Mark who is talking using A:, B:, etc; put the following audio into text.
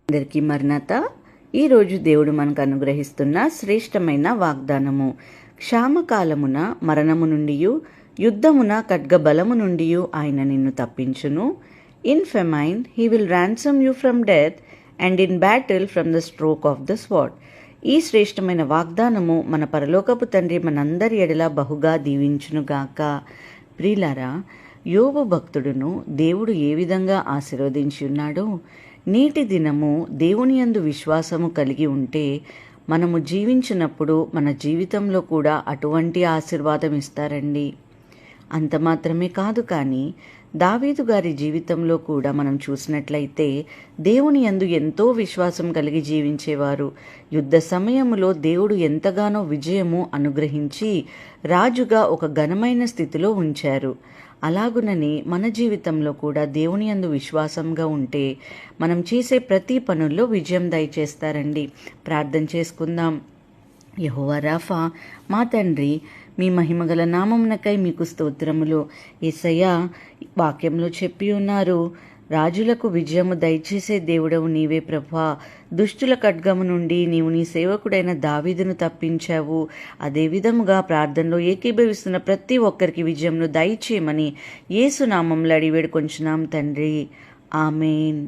A: అందరికీ మరణత. ఈరోజు దేవుడు మనకు అనుగ్రహిస్తున్న శ్రేష్టమైన వాగ్దానము. క్షామకాలమున మరణము నుండియు యుద్ధమున ఖడ్గబలము నుండియు ఆయన నిన్ను తప్పించును. In famine he will ransom you from death and in battle from the stroke of the sword. ఈ శ్రేష్టమైన వాగ్దానము మన పరలోకపు తండ్రి మనందరి ఎడల బహుగా దీవించునుగాక. ప్రియులారా, యోబు భక్తుడును దేవుడు ఏ విధంగా ఆశీర్వదించి ఉన్నాడో, నేటి దినము దేవుని యందు విశ్వాసము కలిగి ఉంటే మనము జీవించినప్పుడు మన జీవితంలో కూడా అటువంటి ఆశీర్వాదం ఇస్తారండి. అంత మాత్రమే కాదు, కానీ దావీదు గారి జీవితంలో కూడా మనం చూసినట్లయితే దేవుని యందు ఎంతో విశ్వాసం కలిగి జీవించేవారు. యుద్ధ సమయములో దేవుడు ఎంతగానో విజయము అనుగ్రహించి రాజుగా ఒక ఘనమైన స్థితిలో ఉంచారు. అలాగునని మన జీవితంలో కూడా దేవుని యందు విశ్వాసంగా ఉంటే మనం చేసే ప్రతి పనుల్లో విజయం దయచేస్తారండి. ప్రార్థన చేసుకుందాం. యెహోవా రాఫా, మా తండ్రి, మీ మహిమగల నామమునకై మీకు స్తోత్రములు. యేసయ్యా, వాక్యంలో చెప్పి ఉన్నారు, రాజులకు విజయము దయచేసే దేవుడవు నీవే ప్రభా. దుష్టుల ఖడ్గము నుండి నీవు నీ సేవకుడైన దావీదును తప్పించావు. అదే విధముగా ప్రార్థనలో ఏకీభవిస్తున్న ప్రతి ఒక్కరికి విజయంను దయచేయమని యేసు నామములో అడిగి వేడుకొంచున్నాం తండ్రి. ఆమేన్.